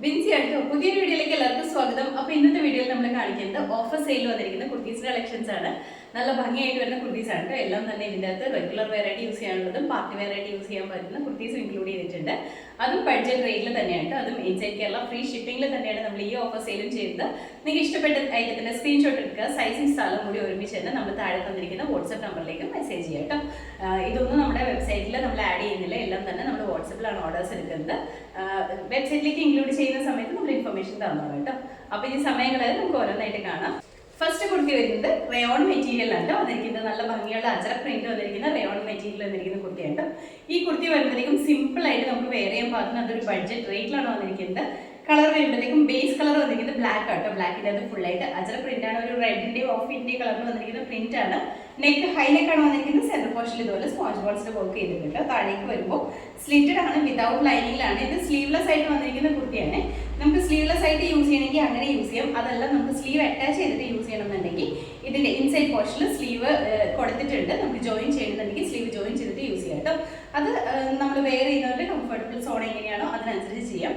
ബിൻസി ആട്ടോ പുതിയൊരു വീഡിയോയിലേക്ക് എല്ലാവർക്കും സ്വാഗതം. അപ്പോൾ ഇന്നത്തെ വീഡിയോയിൽ നമ്മൾ കാണിക്കുന്നത് ഓഫർ സെയിൽ വന്നിരിക്കുന്ന കുർത്തീസ് കളക്ഷൻസ് ആണ്. നല്ല ഭംഗിയായിട്ട് വരുന്ന കുർത്തീസ് ആണ്. എല്ലാം തന്നെ ഇതിൻ്റെ അകത്ത് റെഗുലർ വെയർ ആയിട്ട് യൂസ് ചെയ്യാനുള്ളതും പാർട്ടി വെയർ ആയിട്ട് യൂസ് ചെയ്യാൻ പറ്റുന്ന കുർത്തീസ് ഇൻക്ലൂഡ് ചെയ്തിട്ടുണ്ട്. അതും ബഡ്ജറ്റ് റേറ്റിൽ തന്നെയാണ്. അതും ഇൻസൈഡ് കേരള ഫ്രീ ഷിപ്പിംഗിൽ തന്നെയാണ് നമ്മൾ ഈ ഓഫർ സെയിലും ചെയ്യുന്നത്. നിങ്ങൾക്ക് ഇഷ്ടപ്പെട്ട ഐറ്റത്തിന്റെ സ്ക്രീൻഷോട്ട് എടുക്കുക, സൈസും സ്ഥലവും കൂടി ഒരുമിച്ച് തന്നെ നമ്മൾ താഴെ തന്നിരിക്കുന്ന വാട്സ്ആപ്പ് നമ്പറിലേക്ക് മെസ്സേജ് ചെയ്യാം കേട്ടോ. ഇതൊന്നും നമ്മുടെ വെബ്സൈറ്റിൽ നമ്മൾ ആഡ് ചെയ്യുന്നില്ല, എല്ലാം തന്നെ നമ്മൾ വാട്സപ്പിലാണ് ഓർഡേഴ്സ് എടുക്കുന്നത്. വെബ്സൈറ്റിലേക്ക് ഇൻക്ലൂഡ് ചെയ്യുന്ന സമയത്ത് നമ്മൾ ഇൻഫർമേഷൻ തന്നോളാം കേട്ടോ. അപ്പോൾ ഈ സമയങ്ങളിൽ നമുക്ക് ഓരോന്നായിട്ട് കാണാം. ഫസ്റ്റ് കുർത്തി വരുന്നത് റയോൺ മെറ്റീരിയലാണ് വന്നിരിക്കുന്നത്. നല്ല ഭംഗിയുള്ള അജറക് പ്രിന്റ് വന്നിരിക്കുന്ന റയോൺ മെറ്റീരിയൽ വന്നിരിക്കുന്ന കുർത്തിയാണ്. ഈ കുർത്തി വരുമ്പോഴത്തേക്കും സിമ്പിൾ ആയിട്ട് നമുക്ക് വെയർ ചെയ്യാൻ പാകുന്ന അതൊരു ബഡ്ജറ്റ് റേറ്റിലാണ് വന്നിരിക്കുന്നത്. കളർ വരുമ്പോഴത്തേക്കും ബേസ് കളർ വന്നിരിക്കുന്നത് ബ്ലാക്ക് ആട്ടോ. ബ്ലാക്കിൻ്റെ അത് ഫുൾ ആയിട്ട് അജറക് പ്രിന്റ് ആണ്. ഒരു റെഡിന്റെയും ഓഫ് ഇന്ത്യയും കളറിൽ വന്നിരിക്കുന്ന പ്രിന്റ് ആണ്. നെക്ക് ഹൈ നെക്കാണ് വന്നിരിക്കുന്നത്. സെന്റർ പോർഷനിൽ ഇതുപോലെ സ്പോഞ്ച് ബോൾസിന്റെ വർക്ക് ചെയ്തിട്ടുണ്ട്. താഴേക്ക് വരുമ്പോൾ സ്ലിറ്റഡ് ആണ്, വിതൗട്ട് ലൈനിങ്ങിലാണ്. ഇത് സ്ലീവ്ലെസ് ആയിട്ട് വന്നിരിക്കുന്ന കുർത്തിയാണ്. നമുക്ക് സ്ലീവ്ലെസ് ആയിട്ട് യൂസ് ചെയ്യണമെങ്കിൽ അങ്ങനെ യൂസ് ചെയ്യാം. അതല്ല നമുക്ക് സ്ലീവ് അറ്റാച്ച് ചെയ്തിട്ട് യൂസ് ചെയ്യണമെന്നുണ്ടെങ്കിൽ ഇതിന്റെ ഇൻസൈഡ് പോർഷനിൽ സ്ലീവ് കൊടുത്തിട്ടുണ്ട്. നമുക്ക് ജോയിൻ ചെയ്യണമെന്നുണ്ടെങ്കിൽ സ്ലീവ് ജോയിൻ ചെയ്തിട്ട് യൂസ് ചെയ്യാം കേട്ടോ. അത് നമ്മൾ വെയർ ചെയ്യുന്നവരുടെ കംഫർട്ടബിൾ സോൺ എങ്ങനെയാണോ അതിനനുസരിച്ച് ചെയ്യാം.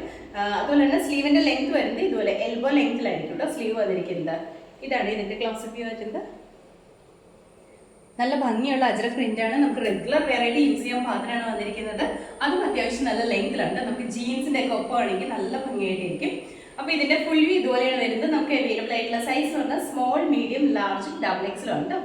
അതുപോലെ തന്നെ സ്ലീവിന്റെ ലെങ്ത് വരുന്നത് ഇതുപോലെ എൽബോ ലെങ്ത്തിലായിരിക്കും കേട്ടോ സ്ലീവ് വന്നിരിക്കുന്നത്. ഇതാണ് ഇതിന്റെ ക്ലോസപ്പ് വ്യൂ വരുന്നത്. നല്ല ഭംഗിയുള്ള അജറക് പ്രിന്റ് ആണ്. നമുക്ക് റെഗുലർ വെയർ ആയിട്ട് യൂസ് ചെയ്യാൻ പാത്രമാണ് വന്നിരിക്കുന്നത്. അതും അത്യാവശ്യം നല്ല ലെങ്ത്തിലുണ്ട്. നമുക്ക് ജീൻസിന്റെ ഒക്കെ ഒപ്പമാണെങ്കിൽ നല്ല ഭംഗിയായിട്ടിരിക്കും. അപ്പോൾ ഇതിന്റെ ഫുൾ വ്യൂ ഇതുപോലെയാണ് വരുന്നത്. നമുക്ക് അവൈലബിൾ ആയിട്ടുള്ള സൈസ് പറഞ്ഞാൽ സ്മോൾ, മീഡിയം, ലാർജും ഡബിൾ എക്സലും ഉണ്ട്.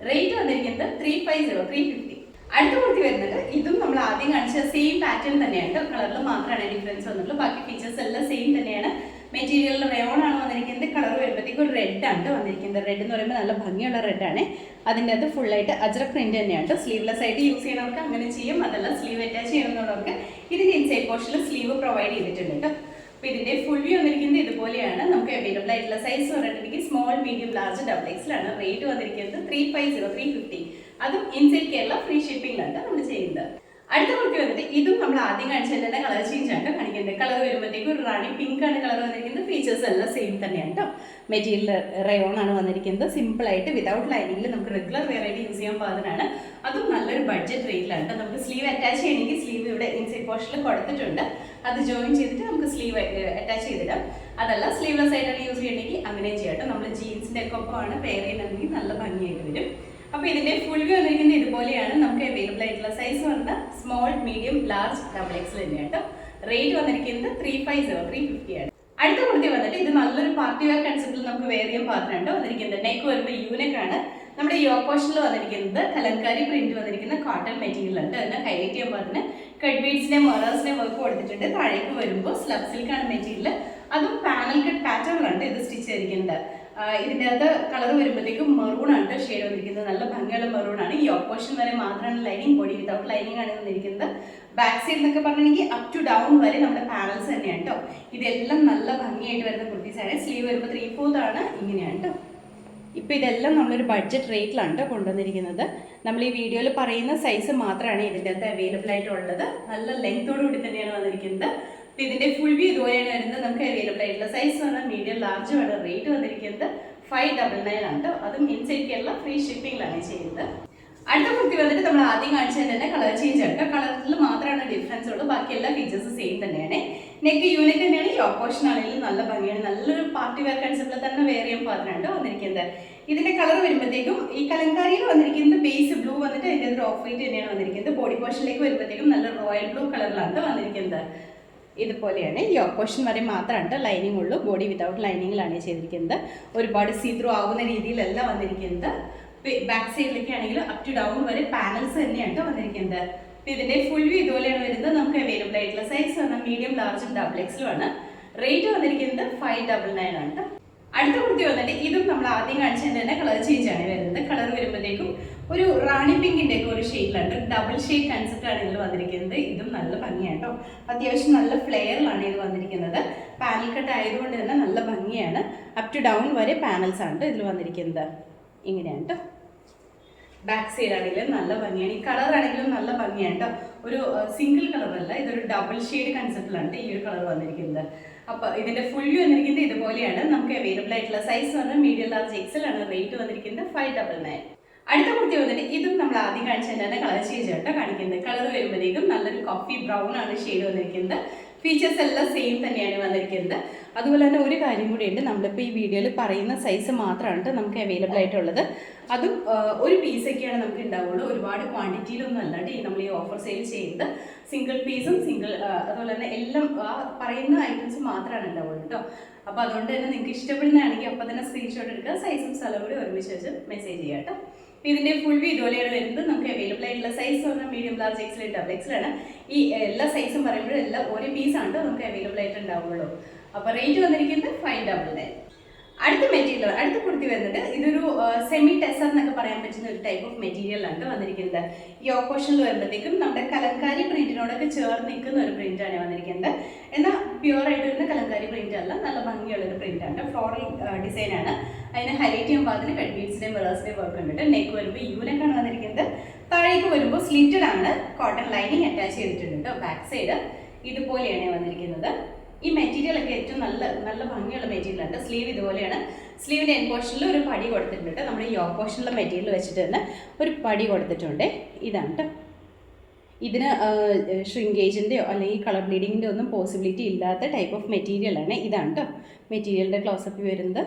റേറ്റ് വന്നിരിക്കുന്നത് 350. അടുത്ത കുർത്തി വരുന്നത് ഇതും നമ്മൾ ആദ്യം കാണിച്ച സെയിം പാറ്റേൺ തന്നെയാണ്. കളറിൽ മാത്രമാണ് ഡിഫറൻസ് വന്നിട്ടുള്ളൂ. ബാക്കി ഫീച്ചേഴ്സ് എല്ലാം സെയിം തന്നെയാണ്. മെറ്റീരിയൽ റയോൺ ആണ് വന്നിരിക്കുന്നത്. കളർ വരുമ്പോഴത്തേക്കും ഒരു റെഡ് ആണ് വന്നിരിക്കുന്നത്. റെഡ് എന്ന് പറയുമ്പോൾ നല്ല ഭംഗിയുള്ള റെഡ് ആണ്. അതിൻ്റെ അകത്ത് ഫുൾ ആയിട്ട് അജറക് പ്രിന്റ് തന്നെയാണ്. സ്ലീവ്ലെസ് ആയിട്ട് യൂസ് ചെയ്യുന്നവർക്ക് അങ്ങനെ ചെയ്യും. അതല്ല സ്ലീവ് അറ്റാച്ച് ചെയ്യണമെന്നുള്ളവർക്ക് ഇതിന്റെ ഇൻസൈഡ് പോർഷനിൽ സ്ലീവ് പ്രൊവൈഡ് ചെയ്തിട്ടുണ്ട് കേട്ടോ. അപ്പോൾ ഇതിന്റെ ഫുൾ വ്യൂ വന്നിരിക്കുന്നത് ഇതുപോലെയാണ്. നമുക്ക് അവൈലബിൾ ആയിട്ടുള്ള സൈസ് പറഞ്ഞിട്ടുണ്ടെങ്കിൽ സ്മോൾ, മീഡിയം, ലാർജ്, ഡബിൾ എക്സിലാണ്. റേറ്റ് വന്നിരിക്കുന്നത് 350. അതും ഇൻസൈഡ് കേരള ഫ്രീ ഷിപ്പിംഗിലാണ് നമ്മൾ ചെയ്യുന്നത്. അടുത്ത കുർത്തി വന്നിട്ട് ഇതും നമ്മൾ ആദ്യം കാണിച്ചത് തന്നെ കളർ ചേഞ്ച് ആണ് കാണിക്കുന്നത്. കളർ വരുമ്പോഴത്തേക്കും ഒരു റാണി പിങ്ക് ആണ് കളർ വന്നിരിക്കുന്നത്. ഫീച്ചേഴ്സ് എല്ലാം സെയിം തന്നെയാണ് കേട്ടോ. മെറ്റീരിയൽ റയോൺ ആണ് വന്നിരിക്കുന്നത്. സിമ്പിൾ ആയിട്ട് വിതൗട്ട് ലൈനിങ്ങിൽ നമുക്ക് റെഗുലർ വെയർ ആയിട്ട് യൂസ് ചെയ്യാൻ പാകത്തിനാണ്. അതും നല്ലൊരു ബഡ്ജറ്റ് റേറ്റിലാണ്. നമുക്ക് സ്ലീവ് അറ്റാച്ച് ചെയ്യണമെങ്കിൽ സ്ലീവ് ഇവിടെ ഇൻസൈഡ് പോർഷനിൽ കൊടുത്തിട്ടുണ്ട്. അത് ജോയിൻ ചെയ്തിട്ട് നമുക്ക് സ്ലീവ് അറ്റാച്ച് ചെയ്തിടാം. അതല്ല സ്ലീവ്ലെസ് ആയിട്ടാണ് യൂസ് ചെയ്യണമെങ്കിൽ അങ്ങനെ ചെയ്യാം. നമ്മൾ ജീൻസിന്റെ ഒക്കെ ഒപ്പമാണ് പെയർ ചെയ്യുന്നതെങ്കിൽ നല്ല ഭംഗിയായിട്ട് വരും. അപ്പോൾ ഇതിന്റെ ഫുൾ വ്യൂ വന്നിരിക്കുന്നത് ഇതുപോലെയാണ്. നമുക്ക് അവൈലബിൾ ആയിട്ടുള്ള സൈസ് പറഞ്ഞാൽ small, medium, large, double XL തന്നെയാണ് കേട്ടോ. റേറ്റ് വന്നിരിക്കുന്നത് 350 ആണ്. അടുത്ത കുർത്തി വന്നിട്ട് ഇത് നല്ലൊരു പാർട്ടി വെയർ കൺസെപ്റ്റിൽ നമുക്ക് വെയർ ചെയ്യാൻ പാത്രമുണ്ട് വന്നിരിക്കുന്നത്. നെക്ക് വരുമ്പോൾ യൂനെക്കാണ്. നമ്മുടെ യോ പോർഷനിൽ വന്നിരിക്കുന്നത് കലങ്കാരി പ്രിന്റ് വന്നിരിക്കുന്ന കോട്ടൺ മെറ്റീരിയൽ ഉണ്ട്. അതിനെ ഹൈലൈറ്റ് ചെയ്യാൻ പാകത്തിന് കട്ട് ബീഡ്സിന്റെ മൊറേഴ്സിന്റെ വർക്ക് കൊടുത്തിട്ടുണ്ട്. താഴേക്ക് വരുമ്പോൾ സ്ലബ് സിൽക്കാണ് മെറ്റീരിയൽ. അതും പാനൽ കട്ട് പാറ്റേണിലുണ്ട് ഇത് സ്റ്റിച്ച് ചെയ്തിരിക്കുന്നത്. ഇതിൻ്റെ അകത്ത് കളർ വരുമ്പോഴത്തേക്കും മെറൂൺ ആണ് ഷെയ്ഡ് വന്നിരിക്കുന്നത്. നല്ല ഭംഗിയുള്ള മെറൂൺ ആണ്. ഈ ഓപ്പോഷൻ വരെ മാത്രമാണ് ലൈനിങ്, ബോഡി വിതൗട്ട് ലൈനിങ് ആണ് വന്നിരിക്കുന്നത്. ബാക്ക് സൈഡ് എന്നൊക്കെ പറഞ്ഞിട്ടുണ്ടെങ്കിൽ അപ് ടു ഡൗൺ വരെ നമ്മുടെ പാനൽസ് തന്നെയാണ് കേട്ടോ. ഇതെല്ലാം നല്ല ഭംഗിയായിട്ട് വരുന്ന കുർത്തീസാണ്. സ്ലീവ് വരുമ്പോൾ 3/4 ആണ്. ഇങ്ങനെയാണ് കേട്ടോ. ഇപ്പോൾ ഇതെല്ലാം നമ്മളൊരു ബഡ്ജറ്റ് റേറ്റിലാണ് കേട്ടോ കൊണ്ടുവന്നിരിക്കുന്നത്. നമ്മൾ ഈ വീഡിയോയിൽ പറയുന്ന സൈസ് മാത്രമാണ് ഇതിൻ്റെ അകത്ത് അവൈലബിൾ ആയിട്ടുള്ളത്. നല്ല ലെങ്ത്തോടു കൂടി തന്നെയാണ് വന്നിരിക്കുന്നത്. ഇതിന്റെ ഫുൾ വ്യൂ ഇതുപോലെയാണ് വരുന്നത്. നമുക്ക് അവൈലബിൾ ആയിട്ടുള്ള സൈസ് പറഞ്ഞാൽ മീഡിയം, ലാർജ് ആണ്. റേറ്റ് വന്നിരിക്കുന്നത് 599 ആണ് കേട്ടോ. അതും ഇൻസൈഡ് കേരള ഫ്രീ ഷിപ്പിംഗിലാണ് ചെയ്യുന്നത്. അടുത്ത കുർത്തി വന്നിട്ട് നമ്മൾ ആദ്യം കാണിച്ചത് തന്നെ കളർ ചേഞ്ച് ആണ്. കളറിൽ മാത്രമാണ് ഡിഫറൻസ് ഉള്ളൂ. ബാക്കി എല്ലാ ഫീച്ചേഴ്സും സെയിം തന്നെയാണ്. നെക്ക് യൂണിറ്റ് തന്നെയാണ്. ഈ ഓപ്പോഷൻ ആണെങ്കിലും നല്ല ഭംഗിയാണ്. നല്ലൊരു പാർട്ടി വെയർ കൺസെപ്റ്റിൽ തന്നെ വെയർ ചെയ്യാൻ പാത്രമാണ് വന്നിരിക്കുന്നത്. ഇതിന്റെ കളർ വരുമ്പോഴത്തേക്കും ഈ കലങ്കാരിയിൽ വന്നിരിക്കുന്നത് ബേസ് ബ്ലൂ വന്നിട്ട് അതിൻ്റെ ഒരു ഓഫ് വൈറ്റ് തന്നെയാണ് വന്നിരിക്കുന്നത്. ബോഡി പോർഷനിലേക്ക് വരുമ്പോഴത്തേക്കും നല്ല റോയൽ ബ്ലൂ കളറിലാണ് വന്നിരിക്കുന്നത്. ഇതുപോലെയാണ്. ഈ ഓപ്പോഷൻ വരെ മാത്രമാണ് ലൈനിങ് ഉള്ളൂ. ബോഡി വിതൗട്ട് ലൈനിങ്ങിലാണ് ചെയ്തിരിക്കുന്നത്. ഒരുപാട് സീ ത്രൂ ആവുന്ന രീതിയിലല്ല വന്നിരിക്കുന്നത്. ബാക്ക് സൈഡിലേക്ക് ആണെങ്കിലും അപ് ടു ഡൗൺ വരെ പാനൽസ് തന്നെയാണ് വന്നിരിക്കുന്നത്. ഇതിന്റെ ഫുൾ വ്യൂ ഇതുപോലെയാണ് വരുന്നത്. നമുക്ക് അവൈലബിൾ ആയിട്ടുള്ള സൈസ് പറഞ്ഞാൽ മീഡിയം, ലാർജും, ഡബിൾ എക്സലും ആണ്. റേറ്റ് വന്നിരിക്കുന്നത് 599 ആണ്. അടുത്ത കുർത്തി വന്നിട്ട് ഇതും നമ്മൾ ആദ്യം കാണിച്ചതിന്റെ തന്നെ കളർ ചേഞ്ച് ആണ് വരുന്നത്. കളർ വരുമ്പോഴത്തേക്കും ഒരു റാണി പിങ്കിന്റെ ഒക്കെ ഒരു ഷെയ്ഡിലുണ്ട്. ഡബിൾ ഷെയ്ഡ് കൺസെപ്റ്റ് ആണ് ഇതിൽ വന്നിരിക്കുന്നത്. ഇതും നല്ല ഭംഗിയാണ് കേട്ടോ. അത്യാവശ്യം നല്ല ഫ്ലെയറിലാണ് ഇത് വന്നിരിക്കുന്നത്. പാനൽ കട്ട് ആയതുകൊണ്ട് തന്നെ നല്ല ഭംഗിയാണ്. അപ് ടു ഡൗൺ വരെ പാനൽസ് ആണ് ഇതിൽ വന്നിരിക്കുന്നത്. ഇങ്ങനെയാണ് കേട്ടോ. ബാക്ക് സൈഡ് ആണെങ്കിലും നല്ല ഭംഗിയാണ്. ഈ കളർ ആണെങ്കിലും നല്ല ഭംഗിയാണ് കേട്ടോ. ഒരു സിംഗിൾ കളറല്ല, ഇതൊരു ഡബിൾ ഷെയ്ഡ് കൺസെപ്റ്റിലാണ് ഈ ഒരു കളർ വന്നിരിക്കുന്നത്. അപ്പോൾ ഇതിന്റെ ഫുൾ വ്യൂ വന്നിരിക്കുന്നത് ഇതുപോലെയാണ്. നമുക്ക് അവൈലബിൾ ആയിട്ടുള്ള സൈസ് പറഞ്ഞാൽ മീഡിയം, ലാർജ്, എക്സൽ ആണ്. റേറ്റ് വന്നിരിക്കുന്നത് 599. അടുത്ത കുർത്തി വന്നിട്ട് ഇതും നമ്മൾ ആദ്യം കാണിച്ചത് തന്നെ കളർ ചേഞ്ച് കേട്ടോ കാണിക്കുന്നത്. കളർ വരുമ്പോഴേക്കും നല്ലൊരു കോഫി ബ്രൗൺ ആണ് ഷെയ്ഡ് വന്നിരിക്കുന്നത്. ഫീച്ചേഴ്സ് എല്ലാം സെയിം തന്നെയാണ് വന്നിരിക്കുന്നത്. അതുപോലെ തന്നെ ഒരു കാര്യം കൂടിയുണ്ട്, നമ്മളിപ്പോൾ ഈ വീഡിയോയിൽ പറയുന്ന സൈസ് മാത്രമാണ് നമുക്ക് അവൈലബിൾ ആയിട്ടുള്ളത്. അതും ഒരു പീസൊക്കെയാണ് നമുക്ക് ഉണ്ടാവുള്ളൂ, ഒരുപാട് ക്വാണ്ടിറ്റിയിലൊന്നും അല്ലാണ്ട് നമ്മൾ ഈ ഓഫർ സെയിൽ ചെയ്യുന്നത് സിംഗിൾ പീസും അതുപോലെ തന്നെ എല്ലാം പറയുന്ന ഐറ്റംസ് മാത്രമാണ് ഉണ്ടാവുള്ളൂ കേട്ടോ. അപ്പോൾ അതുകൊണ്ട് തന്നെ നിങ്ങൾക്ക് ഇഷ്ടപ്പെടുന്നതാണെങ്കിൽ അപ്പോൾ തന്നെ സ്ക്രീൻഷോട്ട് എടുക്കുക, സൈസും സ്ഥലവും കൂടി ഒരുമിച്ച് വെച്ച് മെസ്സേജ് ചെയ്യാം കേട്ടോ. ഇതിൻ്റെ ഫുൾ വ്യൂ ഇതുപോലെയാണ് വരുന്നത്. നമുക്ക് അവൈലബിൾ ആയിട്ടുള്ള സൈസ് പറഞ്ഞാൽ മീഡിയം, ലാർജ്, എക്സൽ, ഡബിൾ എക്സലാണ്. ഈ എല്ലാ സൈസും പറയുമ്പോഴും എല്ലാം ഓരോ പീസാണ് നമുക്ക് അവൈലബിൾ ആയിട്ട് ഉണ്ടാവുള്ളൂ. അപ്പോൾ റേറ്റ് വന്നിരിക്കുന്നത് 599. അടുത്ത മെറ്റീരിയൽ, അടുത്ത കുർത്തി വരുന്നത് ഇതൊരു സെമി ടെസർ എന്നൊക്കെ പറയാൻ പറ്റുന്ന ഒരു ടൈപ്പ് ഓഫ് മെറ്റീരിയലാണ് വന്നിരിക്കുന്നത്. ഈ ഓപ്പോഷനിൽ വരുമ്പോഴത്തേക്കും നമ്മുടെ കലങ്കാരി പ്രിന്റിനോടൊക്കെ ചേർന്ന് നിൽക്കുന്ന ഒരു പ്രിന്റാണ് വന്നിരിക്കുന്നത്. എന്നാൽ പ്യുവർ ആയിട്ട് വരുന്ന കലങ്കാരി പ്രിന്റ് അല്ല, നല്ല ഭംഗിയുള്ളൊരു പ്രിന്റാണ്. ഫ്ലോറൽ ഡിസൈനാണ്. അതിന് ഹൈലൈറ്റ് ചെയ്യാൻ പാകത്തിന് കട്ട് ബീഡ്സിന്റെയും മിറേഴ്സിന്റെയും വർക്ക് ഉണ്ട്. നെക്ക് വരുമ്പോൾ യൂനെക്കാണ് വന്നിരിക്കുന്നത്. താഴേക്ക് വരുമ്പോൾ സ്ലിറ്റഡ് ആണ്, കോട്ടൺ ലൈനിങ് അറ്റാച്ച് ചെയ്തിട്ടുണ്ട് കേട്ടോ. ബാക്ക് സൈഡ് ഇതുപോലെയാണ് വന്നിരിക്കുന്നത്. ഈ മെറ്റീരിയലൊക്കെ ഏറ്റവും നല്ല ഭംഗിയുള്ള മെറ്റീരിയലാണ്. സ്ലീവ് ഇതുപോലെയാണ്. സ്ലീവിൻ്റെ എൻ പോർഷനിൽ ഒരു പടി കൊടുത്തിട്ടുണ്ട്. നമ്മുടെ ഈ യോക്ക് പോർഷനിലെ മെറ്റീരിയൽ വെച്ചിട്ട് തന്നെ ഒരു പടി കൊടുത്തിട്ടുണ്ട്. ഇതാണ് കേട്ടോ. ഇതിന് ഷ്രിങ്കേജിൻ്റെയോ അല്ലെങ്കിൽ കളർ ബ്ലീഡിങ്ങിൻ്റെ ഒന്നും പോസിബിലിറ്റി ഇല്ലാത്ത ടൈപ്പ് ഓഫ് മെറ്റീരിയലാണ്. ഇതാണ് കേട്ടോ മെറ്റീരിയലിൻ്റെ ക്ലോസപ്പ് വരുന്നത്.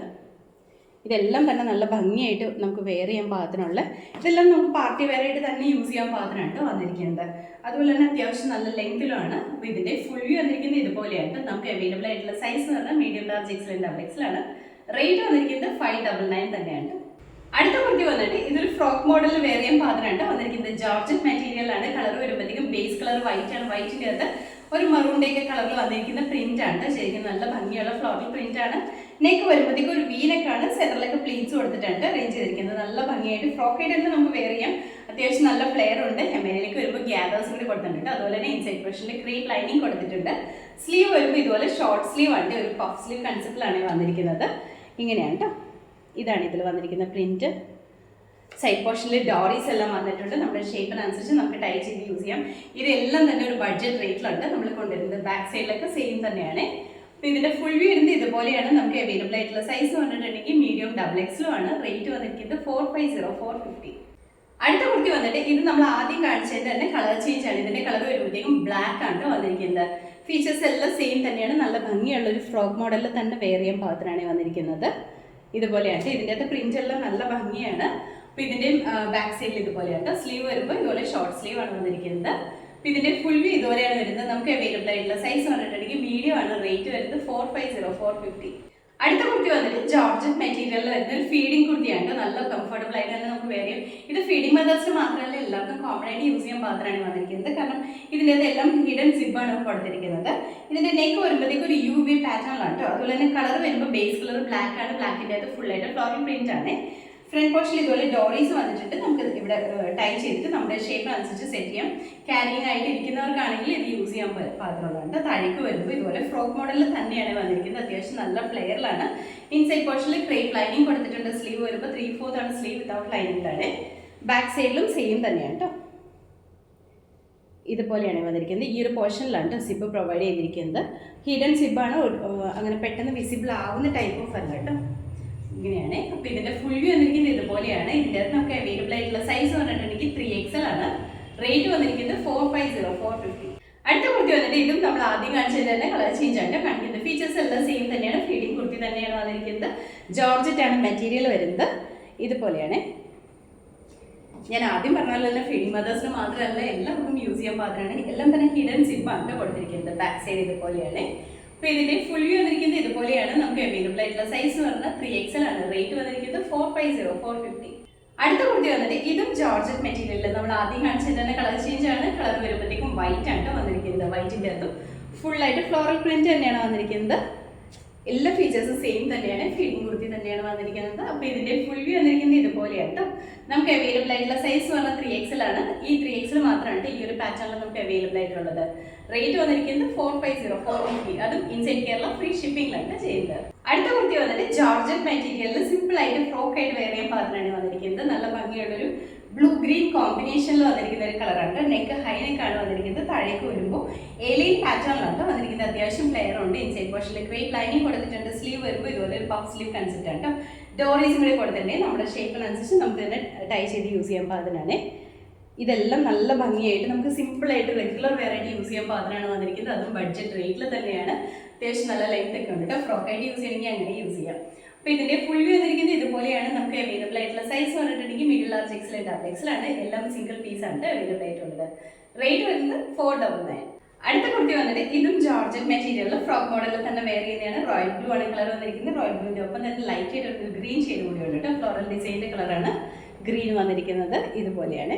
ഇതെല്ലാം തന്നെ നല്ല ഭംഗിയായിട്ട് നമുക്ക് വെയർ ചെയ്യാൻ പാകത്തിനുള്ള, ഇതെല്ലാം നമുക്ക് പാർട്ടി വെയർ ആയിട്ട് തന്നെ യൂസ് ചെയ്യാൻ പാകത്തിനാണ് വന്നിരിക്കുന്നത്. അതുപോലെ തന്നെ അത്യാവശ്യം നല്ല ലെങ്തിലുമാണ്. അപ്പോൾ ഇതിൻ്റെ ഫുൾ വ്യൂ വന്നിരിക്കുന്നത് ഇതുപോലെയാണ്. നമുക്ക് അവൈലബിൾ ആയിട്ടുള്ള സൈസ് എന്ന് പറഞ്ഞാൽ മീഡിയം, ലാർജ്, എക്സൽ, ഡബിൾ എക്സലാണ്. റേറ്റ് വന്നിരിക്കുന്നത് 599 തന്നെയാണ്. അടുത്ത കുർത്തി വന്നിട്ട് ഇതൊരു ഫ്രോക്ക് മോഡലിൽ വെയർ ചെയ്യാൻ പാകത്തിനാണ് വന്നിരിക്കുന്നത്. ജോർജറ്റ് മെറ്റീരിയലാണ്. കളർ വരുമ്പോഴത്തേക്കും ബേസ് കളർ വൈറ്റ് ആണ്. വൈറ്റിൻ്റെ അകത്ത് ഒരു മറൂണിൻ്റെയൊക്കെ കളറിൽ വന്നിരിക്കുന്ന പ്രിന്റ് ആണ്. ശരിക്കും നല്ല ഭംഗിയുള്ള ഫ്ലോറൽ പ്രിന്റ് ആണ്. നെക്ക് വരുമ്പോഴത്തേക്കും ഒരു വീനക്കാണ്. സെൻറ്ററിലൊക്കെ പ്ലീറ്റ്സ് കൊടുത്തിട്ടാണ് അറേഞ്ച് ചെയ്തിരിക്കുന്നത്. നല്ല ഭംഗിയായിട്ട് ഫ്രോക്ക് ആയിട്ട് തന്നെ നമുക്ക് വെയർ ചെയ്യാം. അത്യാവശ്യം നല്ല ഫ്ലെയർ ഉണ്ട്. ഹെമേനിലേക്ക് വരുമ്പോൾ ഗ്യാദേഴ്സ് കൂടി കൊടുത്തിട്ടുണ്ട്. അതുപോലെ തന്നെ ഇൻസൈഡ് പോർഷനിൽ ക്രീം ലൈനിങ് കൊടുത്തിട്ടുണ്ട്. സ്ലീവ് വരുമ്പോൾ ഇതുപോലെ ഷോർട്ട് സ്ലീവ് ആണ്, ഒരു പഫ് സ്ലീവ് കൺസെപ്റ്റിലാണ് വന്നിരിക്കുന്നത്. ഇങ്ങനെയാണ് കേട്ടോ. ഇതാണ് ഇതിൽ വന്നിരിക്കുന്ന പ്രിന്റ്. സൈഡ് പോർഷനിൽ ഡോറീസ് എല്ലാം വന്നിട്ടുണ്ട്. നമ്മുടെ ഷേപ്പിനനുസരിച്ച് നമുക്ക് ടൈ ചെയ്ത് യൂസ് ചെയ്യാം. ഇതെല്ലാം തന്നെ ഒരു ബഡ്ജറ്റ് റേറ്റിലുണ്ട് നമ്മൾ കൊണ്ടുവരുന്നത്. ബാക്ക് സൈഡിലൊക്കെ സെയിം തന്നെയാണ്. അപ്പോൾ ഇതിൻ്റെ ഫുൾ വ്യൂ വരുന്നത് ഇതുപോലെയാണ്. നമുക്ക് അവൈലബിൾ ആയിട്ടുള്ള സൈസ് പറഞ്ഞിട്ടുണ്ടെങ്കിൽ മീഡിയം, ഡബിൾ എക്സലും ആണ്. റേറ്റ് വന്നിരിക്കുന്നത് 450. അടുത്ത കുർത്തി വന്നിട്ട് ഇത് നമ്മൾ ആദ്യം കാണിച്ചതിൻ്റെ തന്നെ കളർ ചേഞ്ച് ആണ്. ഇതിൻ്റെ കളർ വരുമ്പോഴത്തേക്കും ബ്ലാക്ക് ആണ് വന്നിരിക്കുന്നത്. ഫീച്ചേഴ്സ് എല്ലാം സെയിം തന്നെയാണ്. നല്ല ഭംഗിയുള്ള ഒരു ഫ്രോക്ക് മോഡലിൽ തന്നെ വെയർ ചെയ്യാൻ പാകത്തിനാണ് വന്നിരിക്കുന്നത്. ഇതുപോലെയാണ്. ഇതിൻ്റെ അകത്ത് പ്രിന്റ് എല്ലാം നല്ല ഭംഗിയാണ്. അപ്പോൾ ഇതിൻ്റെ ബാക്ക് സൈഡിൽ ഇതുപോലെയാണ്. സ്ലീവ് വരുമ്പോൾ ഇതുപോലെ ഷോർട്ട് സ്ലീവ് ആണ് വന്നിരിക്കുന്നത്. അപ്പോൾ ഇതിൻ്റെ ഫുൾ വ്യൂ ഇതുപോലെയാണ് വരുന്നത്. നമുക്ക് അവൈലബിൾ ആയിട്ടുള്ള സൈസ് പറഞ്ഞിട്ടുണ്ടെങ്കിൽ മീഡിയം ആണ്. റേറ്റ് വരുന്നത് 450. അടുത്ത കുർത്തി വന്നിട്ട് ജോർജറ്റ് മെറ്റീരിയലിൽ വരുന്ന ഒരു ഫീഡിംഗ് കുർത്തിയാണ്. നല്ല കംഫർട്ടബിൾ ആയിട്ട് തന്നെ നമുക്ക് വെയർ ചെയ്യും. ഇത് ഫീഡിംഗ് മെത്തേഡ്സിന് മാത്രമല്ല എല്ലാവർക്കും കോമൺ ആയിട്ട് യൂസ് ചെയ്യാൻ പാകത്തിനാണ് വന്നിരിക്കുന്നത്. കാരണം ഇതിൻ്റെ എല്ലാം ഹിഡൻ സിബാണ് കൊടുത്തിരിക്കുന്നത്. ഇതിൻ്റെ നെക്ക് വരുമ്പോഴത്തേക്ക് ഒരു UV പാറ്റേണിലാണ് കേട്ടോ. അതുപോലെ തന്നെ കളർ വരുമ്പോൾ ബേസ് കളർ ബ്ലാക്ക് ആണ്. ബ്ലാക്കിൻ്റെ അകത്ത് ഫുൾ ആയിട്ട് ഫ്ലോറൽ പ്രിന്റ് ആണ്. ഫ്രണ്ട് പോർഷനിൽ ഇതുപോലെ ഡോറീസ് വന്നിട്ടുണ്ട്. നമുക്ക് ഇവിടെ ടൈ ചെയ്തിട്ട് നമ്മുടെ ഷേപ്പിനനുസരിച്ച് സെറ്റ് ചെയ്യാം. ക്യാരിങ് ആയിട്ട് ഇരിക്കുന്നവർക്കാണെങ്കിൽ ഇത് യൂസ് ചെയ്യാൻ പാകത്തിനുള്ളതാണ്. താഴേക്ക് വരുമ്പോൾ ഇതുപോലെ ഫ്രോക്ക് മോഡലിൽ തന്നെയാണ് വന്നിരിക്കുന്നത്. അത്യാവശ്യം നല്ല ഫ്ലെയറിലാണ്. ഇൻസൈഡ് പോർഷനിൽ ക്രേപ്പ് ലൈനിങ് കൊടുത്തിട്ടുണ്ട്. സ്ലീവ് വരുമ്പോൾ 3/4 ആണ് സ്ലീവ് വിത്തൗട്ട് ലൈനിങ്ങിലാണ്. ബാക്ക് സൈഡിലും സെയിം തന്നെയാണ് കേട്ടോ. ഇതുപോലെയാണ് വന്നിരിക്കുന്നത്. ഈ ഒരു പോർഷനിലാണ് സിബ് പ്രൊവൈഡ് ചെയ്തിരിക്കുന്നത്. ഹിഡൻ സിബാണ്. അങ്ങനെ പെട്ടെന്ന് വിസിബിൾ ആവുന്ന ടൈപ്പ് ഓഫ് അല്ല കേട്ടോ. ഇങ്ങനെയാണ്. അപ്പോൾ ഇതിൻ്റെ ഫുൾ വ്യൂ വന്നിരിക്കുന്നത് ഇതുപോലെയാണ്. ഇതിൻ്റെ അകത്ത് നമുക്ക് അവൈലബിൾ ആയിട്ടുള്ള സൈസ് പറഞ്ഞിട്ടുണ്ടെങ്കിൽ 3XL ആണ്. റേറ്റ് വന്നിരിക്കുന്നത് 450. അടുത്ത കുർത്തി വന്നിട്ട് ഇതും നമ്മൾ ആദ്യം കാണിച്ചത് തന്നെ കളർ ചേഞ്ച് ആണ് കാണിക്കുന്നത്. ഫീച്ചേഴ്സ് എല്ലാം സെയിം തന്നെയാണ്. ഫീഡിംഗ് കുർത്തി തന്നെയാണ് വന്നിരിക്കുന്നത്. ജോർജറ്റ് ആണ് മെറ്റീരിയൽ വരുന്നത്. ഇതുപോലെയാണ്. ഞാൻ ആദ്യം പറഞ്ഞാൽ തന്നെ ഫീഡിംഗ് മദേഴ്സിന് മാത്രമല്ല എല്ലാവർക്കും യൂസ് ചെയ്യാൻ പാകത്തിനാണ്. എല്ലാം തന്നെ ഹിഡൻ സിബാണ് കൊടുത്തിരിക്കുന്നത്. ബാക്ക് സൈഡ് ഇതുപോലെയാണ്. അപ്പോൾ ഇതിൻ്റെ ഫുൾ വ്യൂ വന്നിരിക്കുന്നത് ഇതുപോലെയാണ്. നമുക്ക് അവൈലബിൾ ആയിട്ടുള്ള സൈസ് എന്ന് പറഞ്ഞാൽ 3XL ആണ്. റേറ്റ് വന്നിരിക്കുന്നത് 450. അടുത്ത കുർത്തി വന്നിട്ട് ഇതും ജോർജറ്റ് മെറ്റീരിയലിൽ നമ്മൾ ആദ്യം കാണിച്ചത് തന്നെ കളർ ചേഞ്ച് ആണ്. കളർ വരുമ്പോഴത്തേക്കും വൈറ്റ് ആണ് വന്നിരിക്കുന്നത്. വൈറ്റിൻ്റെ അതും ഫുള്ളായിട്ട് ഫ്ലോറൽ പ്രിന്റ് തന്നെയാണ് വന്നിരിക്കുന്നത്. എല്ലാ ഫീച്ചേഴ്സും സെയിം തന്നെയാണ്. ഫീഡിംഗ് കുർത്തി തന്നെയാണ് വന്നിരിക്കുന്നത്. അപ്പോൾ ഇതിൻ്റെ ഫുൾ വ്യൂ വന്നിരിക്കുന്നത് ഇതുപോലെയാണ് കേട്ടോ. നമുക്ക് അവൈലബിൾ ആയിട്ടുള്ള സൈസ് പറഞ്ഞാൽ 3XL ആണ്. ഈ 3XL മാത്രമാണ് ഈ ഒരു പാറ്റേണിൽ നമുക്ക് അവൈലബിൾ ആയിട്ടുള്ളത്. റേറ്റ് വന്നിരിക്കുന്നത് 450. അതും ഇൻസൈഡ് കേരള ഫ്രീ ഷിപ്പിംഗിലാണ് ചെയ്യുന്നത്. അടുത്ത കുർത്തി വന്നിട്ട് ജോർജറ്റ് മെറ്റീരിയലിൽ സിമ്പിൾ ആയിട്ട് ഫ്രോക്ക് ആയിട്ട് വെയർ ചെയ്യാൻ പാകത്തിനാണ് വന്നിരിക്കുന്നത്. നല്ല ഭംഗിയുള്ളൊരു ബ്ലൂ ഗ്രീൻ കോമ്പിനേഷനിൽ വന്നിരിക്കുന്ന ഒരു കളറാണ്. നെക്ക് ഹൈ നെക്കാണ് വന്നിരിക്കുന്നത്. താഴേക്ക് വരുമ്പോൾ എലൈൻ പാറ്റേണിലാണ് വന്നിരിക്കുന്നത്. അത്യാവശ്യം ഫ്ലെയർ ഉണ്ട്. ഇൻസൈഡ് പോർഷനിൽ ക്രേപ്പ് ലൈനിങ് കൊടുത്തിട്ടുണ്ട്. സ്ലീവ് വരുമ്പോൾ ഇതുപോലെ ഒരു പഫ് സ്ലീവ് കൺസെപ്റ്റ് ആണ്. ഡോറീസും കൂടി കൊടുത്തിട്ടുണ്ടെങ്കിൽ നമ്മുടെ ഷേപ്പിനനുസരിച്ച് നമുക്ക് തന്നെ ടൈ ചെയ്ത് യൂസ് ചെയ്യാൻ പാകത്തിനാണ്. ഇതെല്ലാം നല്ല ഭംഗിയായിട്ട് നമുക്ക് സിമ്പിളായിട്ട് റെഗുലർ വെയറായിട്ട് യൂസ് ചെയ്യാൻ പാത്രമാണ് വന്നിരിക്കുന്നത്. അതും ബഡ്ജറ്റ് റേറ്റിൽ തന്നെയാണ്. അത്യാവശ്യം നല്ല ലെങ്ത് ഒക്കെ ഉണ്ട് കേട്ടോ. ഫ്രോക്കായിട്ട് യൂസ് ചെയ്യണമെങ്കിൽ അങ്ങനെ യൂസ് ചെയ്യാം. അപ്പോൾ ഇതിൻ്റെ ഫുൾ വ്യൂ വന്നിരിക്കുന്നത് ഇതുപോലെയാണ്. നമുക്ക് അവൈലബിൾ ആയിട്ടുള്ള സൈസ് പറഞ്ഞിട്ടുണ്ടെങ്കിൽ മീഡിയം ലാർജ് എക്സൽ ഡബിൾ എക്സലാണ്. എല്ലാം സിംഗിൾ പീസാണ് അവൈലബിൾ ആയിട്ടുള്ളത്. റേറ്റ് വരുന്നത് 499. അടുത്ത കുർത്തി വന്നിട്ട് ഇതും ജോർജറ്റ് മെറ്റീരിയലിൽ ഫ്രോക്ക് മോഡലിൽ തന്നെ വെയർ ചെയ്യുന്നതാണ്. റോയൽ ബ്ലൂ ആണ് കളർ വന്നിരിക്കുന്നത്. റോയൽ ബ്ലൂവിൻ്റെ ഒപ്പം തന്നെ ലൈറ്റ് ആയിട്ട് ഒരു ഗ്രീൻ ഷെയ്ഡ് കൂടി ഉണ്ട് കേട്ടോ. ഫ്ലോറൽ ഡിസൈൻ്റെ കളറാണ് ഗ്രീൻ വന്നിരിക്കുന്നത്. ഇതുപോലെയാണ്.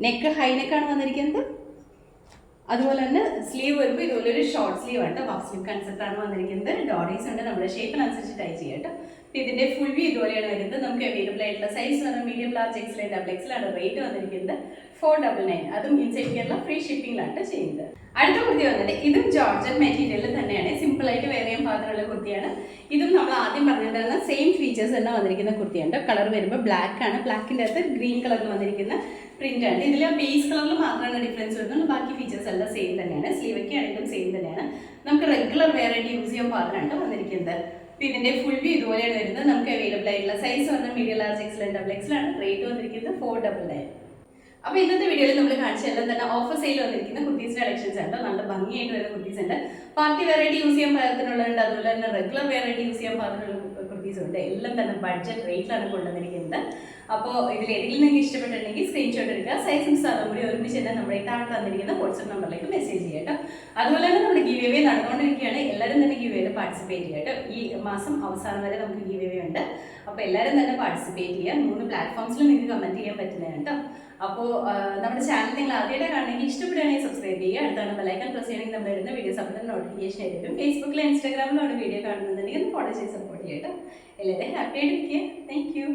നെക്ക് ഹൈ നെക്കാണ് വന്നിരിക്കുന്നത്. അതുപോലെ തന്നെ സ്ലീവ് വരുമ്പോൾ ഇതുപോലെ ഒരു ഷോർട്ട് സ്ലീവ് ആണ്. പഫ് സ്ലീവ് കൺസെപ്റ്റ് ആണ് വന്നിരിക്കുന്നത്. ഡോറീസ് ഉണ്ട്. നമ്മുടെ ഷേപ്പിനനുസരിച്ച് ടൈ ചെയ്യാം കേട്ടോ. ഇതിന്റെ ഫുൾ വ്യൂ ഇതുപോലെയാണ് വരുന്നത്. നമുക്ക് അവൈലബിൾ ആയിട്ടുള്ള സൈസ് പറഞ്ഞാൽ മീഡിയം ലാർജ് എക്സൽ ഡബിൾ എക്സലാണ്. റേറ്റ് വന്നിരിക്കുന്നത് 499. അതും ഇൻസൈഡ് കേരള ഫ്രീ ഷിപ്പിംഗിലാണ് ചെയ്യുന്നത്. അടുത്ത കുർത്തി വന്നിട്ട് ഇതും ജോർജറ്റ് മെറ്റീരിയലിൽ തന്നെയാണ്. സിമ്പിൾ ആയിട്ട് വെയർ ചെയ്യാൻ പാകത്തിനുള്ള കുർത്തിയാണ്. ഇതും നമ്മൾ ആദ്യം പറഞ്ഞിട്ടുണ്ടായിരുന്ന സെയിം ഫീച്ചേഴ്സ് തന്നെ വന്നിരിക്കുന്ന കുർത്തിയുണ്ട്. കളർ വരുമ്പോൾ ബ്ലാക്ക് ആണ്. ബ്ലാക്കിൻ്റെ അകത്ത് ഗ്രീൻ കളറിൽ വന്നിരിക്കുന്ന പ്രിന്റ് ആണ്. ഇതിൽ ബേസ് കളറിൽ മാത്രമാണ് ഡിഫറൻസ് വരുന്നത്. ബാക്കി ഫീച്ചേഴ്സ് എല്ലാം സെയിം തന്നെയാണ്. സ്ലീവൊക്കെ ആണെങ്കിലും സെയിം തന്നെയാണ്. നമുക്ക് റെഗുലർ വെയർ ആയിട്ട് യൂസ് ചെയ്യാൻ പാകത്തിനാണ് വന്നിരിക്കുന്നത്. അപ്പോൾ ഇതിന്റെ ഫുൾ വ്യൂ ഇതുപോലെയാണ് വരുന്നത്. നമുക്ക് അവൈലബിൾ ആയിട്ടുള്ള സൈസ് പറഞ്ഞാൽ മീഡിയം ലാർജ് എക്സൽ ഡബിൾ എക്സലാണ്. റേറ്റ് വന്നിരിക്കുന്നത് 499. അപ്പോൾ ഇന്നത്തെ വീഡിയോയിൽ നമ്മൾ കാണിച്ചെല്ലാം തന്നെ ഓഫർ സെയിൽ വന്നിരിക്കുന്ന കുർത്തീസിന്റെ കളക്ഷൻസ് ഉണ്ട്. നല്ല ഭംഗിയായിട്ട് വരുന്ന കുർത്തീസ് ഉണ്ട്. പാർട്ടി വെറൈറ്റി യൂസ് ചെയ്യാൻ പാകത്തിനുള്ളതുണ്ട്. അതുപോലെ തന്നെ റെഗുലർ വെറൈറ്റി യൂസ് ചെയ്യാൻ പാകത്തിനുള്ള കുർത്തീസ് ഉണ്ട്. എല്ലാം തന്നെ ബഡ്ജറ്റ് റേറ്റിലാണ് കൊണ്ടുവന്നിരിക്കുന്നത്. അപ്പോൾ ഇതിൽ ഏതെങ്കിലും നിങ്ങൾക്ക് ഇഷ്ടപ്പെട്ടിട്ടുണ്ടെങ്കിൽ സ്ക്രീൻഷോട്ട് എടുക്കുക. സൈസും സ്ഥലം കൂടി ഒരുമിച്ച് തന്നെ നമ്മുടെ താഴെ തന്നിരിക്കുന്ന വാട്സ്ആപ്പ് നമ്പറിലേക്ക് മെസ്സേജ് ചെയ്യാം കേട്ടോ. അതുപോലെ തന്നെ നമ്മുടെ ഗിവ് അവേ നടന്നുകൊണ്ടിരിക്കുകയാണ്. എല്ലാവരും തന്നെ ഗിവ് അവേയിൽ പാർട്ടിസിപ്പേറ്റ് ചെയ്യുക കേട്ടോ. ഈ മാസം അവസാനം വരെ നമുക്ക് ഗിവ് അവേ ഉണ്ട്. അപ്പോൾ എല്ലാവരും തന്നെ പാർട്ടിസിപ്പേറ്റ് ചെയ്യുക. 3 പ്ലാറ്റ്ഫോംസിലും നിങ്ങൾക്ക് കമൻറ്റ് ചെയ്യാൻ പറ്റുന്നതാണ് കേട്ടോ. അപ്പോൾ നമ്മുടെ ചാനൽ നിങ്ങൾ ആദ്യമായിട്ട് കാണണമെങ്കിൽ ഇഷ്ടപ്പെടുകയാണെങ്കിൽ സബ്സ്ക്രൈബ് ചെയ്യുക. അടുത്താണ് ബെല്ലൈക്കൺ പ്രസ് ചെയ്യണമെങ്കിൽ നമ്മൾ ഇടുന്ന വീഡിയോസ് അപ്പോൾ നോട്ടിഫിക്കേഷൻ ആയിരിക്കും. ഫേസ്ബുക്കിലും ഇൻസ്റ്റാഗ്രാമിലാണ് വീഡിയോ കാണുന്നുണ്ടെങ്കിൽ ഫോളോ ചെയ്ത് സപ്പോർട്ട് ചെയ്യാം കേട്ടോ. എല്ലാവരും ഹാപ്പി ആയിട്ട് ഇരിക്കുക. Thank you.